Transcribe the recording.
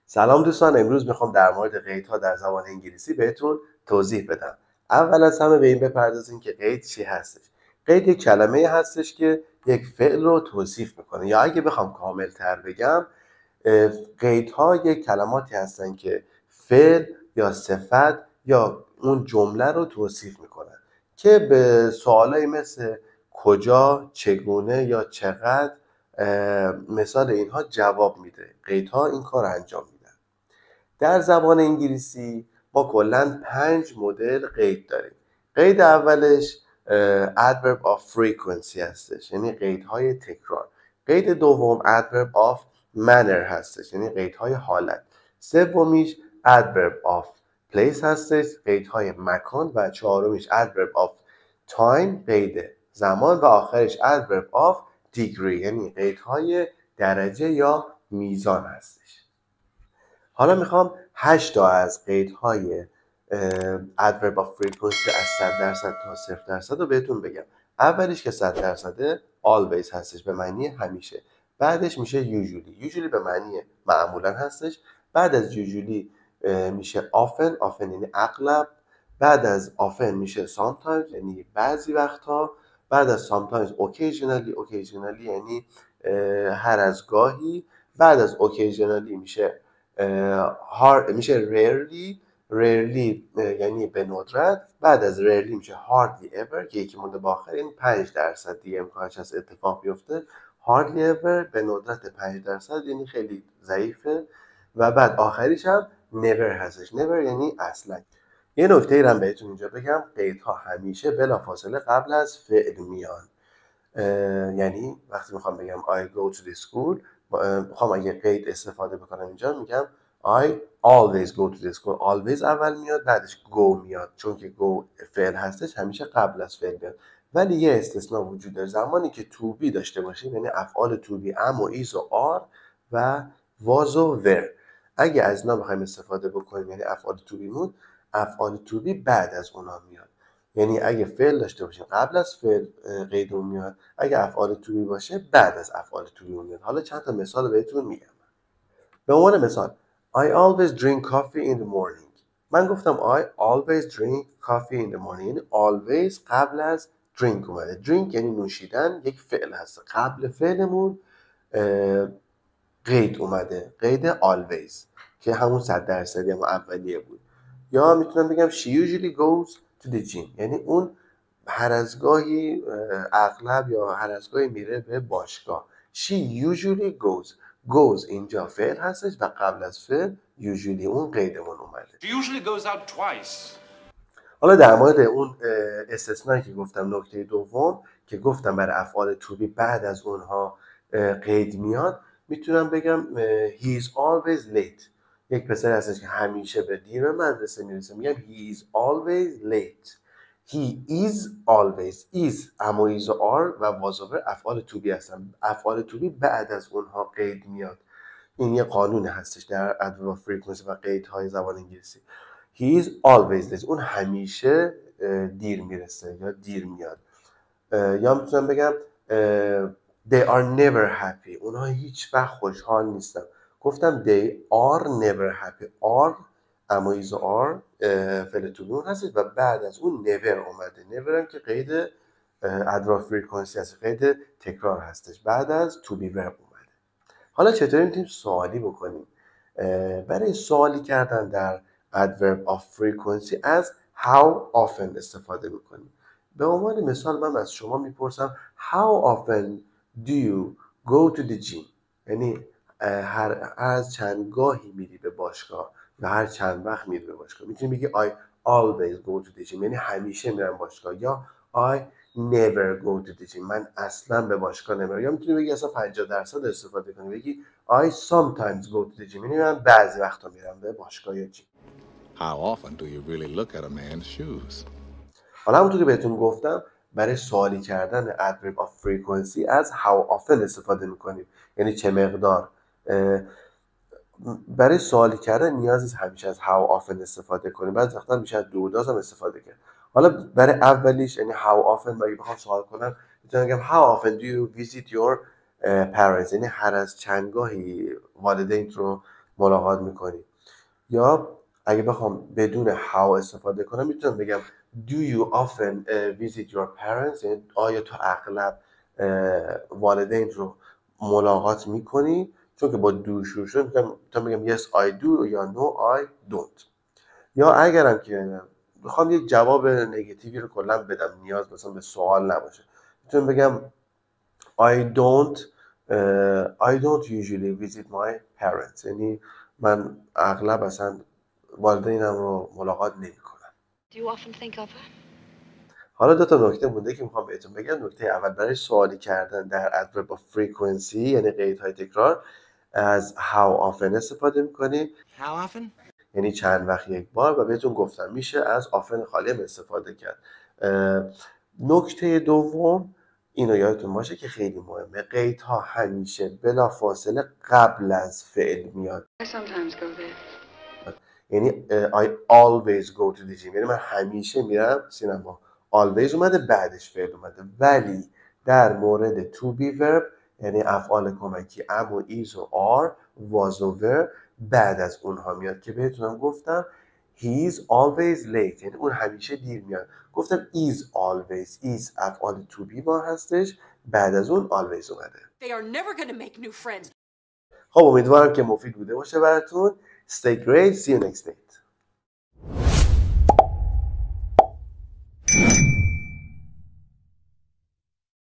سلام دوستان، امروز میخوام در مورد قیدها در زبان انگلیسی بهتون توضیح بدم. اول از همه به این بپردازیم که قید چی هستش. قید یک کلمه هستش که یک فعل رو توصیف میکنه، یا اگه بخوام کامل تر بگم، قیدها یک کلماتی هستن که فعل یا صفت یا اون جمله رو توصیف میکنن که به سوالایی مثل کجا، چگونه یا چقدر مثال اینها جواب میده. قیدها این کار انجام میدن. در زبان انگلیسی ما کلا 5 مدل قید داریم. قید اولش adverb of frequency هستش، یعنی قیدهای تکرار. قید دوم adverb of manner هستش، یعنی قیدهای حالت. سومیش adverb of place هستش، قیدهای مکان. و چهارمیش adverb of time، قید زمان. و آخرش adverb of degree، یعنی قیدهای درجه یا میزان هستش. حالا میخوام 8 تا از قیدهای adverb of frequency از 100% تا 0% رو بهتون بگم. اولیش که 100% always هستش، به معنی همیشه. بعدش میشه usually به معنی معمولا هستش. بعد از usually میشه often یعنی اغلب. بعد از often میشه sometimes یعنی بعضی وقتها. بعد از sometimes occasionally یعنی هر از گاهی. بعد از occasionally میشه rarely یعنی به ندرت. بعد از rarely میشه hardly ever که یکی مونده با آخر، یعنی 5% دیگه امکانش هست اتفاق بیفته. hardly ever به ندرت 5%، یعنی خیلی ضعیفه. و بعد آخریش هم never هستش. never یعنی اصلا. یه نکته ای هم بهتون اینجا بگم، قیدها همیشه بلافاصله قبل از فعل میان. یعنی وقتی میخوام بگم I go to the school، میخوام اگه قید استفاده بکنم اینجا میگم I always go to the school. always اول میاد، بعدش go میاد، چون که go فعل هستش همیشه قبل از فعل میاد. ولی یه استثناء وجود داره، زمانی که to be داشته باشیم، یعنی افعال to be am و is و are و was و were. اگه از اینا بخوایم استفاده بکنیم، یعنی افعال to be مون، افعال to be بعد از اونا میاد. یعنی اگه فعل داشته باشیم قبل از فعل قیدمون میاد، اگه افعال to be باشه بعد از افعال to be میاد. حالا چند تا مثال بهتون میگم. به عنوان مثال I always drink coffee in the morning. من گفتم I always drink coffee in the morning، یعنی always قبل از drink اومده. drink یعنی نوشیدن، یک فعل هست. قبل فعلمون قید اومده، قید always که همون 100% هم اولیه بود. یا میتونم بگم she usually goes to the gym، یعنی اون هر از گاهی، اغلب یا هر از گاهی میره به باشگاه. she usually goes اینجا فعل هستش و قبل از فعل usually اون قیدمون اومده. She usually goes out twice. حالا در مورد اون استثنایی که گفتم، نکته دوم که گفتم برای افعال to be بعد از اونها قید میاد، میتونم بگم he is always late. یک پسر هستش که همیشه به دیر مدرسه میرسه، میگم he is always late. he is always is اما is و are و was و were افعال to be هستن. افعال to be بعد از اونها قید میاد. این یه قانون هستش در adverb of frequency و قیدهای زبان انگلیسی. he is always late، اون همیشه دیر میرسه یا دیر میاد. یا میتونم بگم they are never happy، اونها هیچ وقت خوشحال نیستن. گفتم they are never happy. are اما is و are فعل to be هستش و بعد از اون never اومده. never هم که قید adverb of frequency هست، قید تکرار هستش، بعد از to be verb اومده. حالا چطوری میتونیم سوالی بکنیم؟ برای سوالی کردن در adverb of frequency از how often استفاده میکنیم. به عنوان مثال من از شما میپرسم how often do you go to the gym، یعنی از چند گاهی میری به باشگاه و هر چند وقت میری به باشگاه. میتونی بگی I always go to the gym، یعنی همیشه میرم باشگاه. یا I never go to the gym، من اصلا به باشگاه نمیرم. یا میتونی بگی اصلا 50% استفاده کنی، بگی I sometimes go to the gym، یعنی من بعضی وقتا میرم به باشگاه یا جیم. How often do you really look at a man's shoes? حالا همونطور که بهتون گفتم، برای سوالی کردن adverb of frequency از how often استفاده میکنیم، یعنی چه مقدار. برای سوالی کردن نیاز نیست همیشه از how often استفاده کنیم، بعضی وقتا میشه از دورداز هم استفاده کرد. حالا برای اولیش یعنی how often، اگه بخوام سوال کنم میتونم بگم how often do you visit your parents، یعنی هر از چند گاهی والدین رو ملاقات میکنی. یا اگه بخوام بدون how استفاده کنم میتونم بگم do you often visit your parents؟ یعنی آیا تو اغلب والدین رو ملاقات میکنی؟ چون که با do شروع شد میتونم بگم yes I do یا no I don't. یا اگرم که بخوام یک جواب نگاتیوی رو کلا بدم، نیاز مثلا به سوال نباشه، میتونم بگم I don't usually visit my parents. یعنی من اغلب اصلا والدینم رو ملاقات نمی‌کنم. Do you often think of her? حالا دو تا نکته مونده که میخوام بهتون بگم. نکته اول، برای سوالی کردن در adverb of frequency یعنی قیدهای تکرار از how often استفاده میکنیم. How often? یعنی چند وقت یک بار، و بهتون گفتم میشه از often خالی هم استفاده کرد. نکته دوم اینو یادتون باشه که خیلی مهمه، قیدها همیشه بلا فاصله قبل از فعل میاد. I sometimes go there. یعنی I always go to the gym، یعنی من همیشه میرم سینما. always اومده بعدش فعل اومده. ولی در مورد to be verb یعنی افعال کمکی am و is و are was و were بعد از اونها میاد که بهتونم گفتم he is always late، یعنی اون همیشه دیر میاد. گفتم is always، is افعال to be ما هستش، بعد از اون always اومده. They are never going to make new friends. خب امیدوارم که مفید بوده باشه براتون. Stay great. See you next day.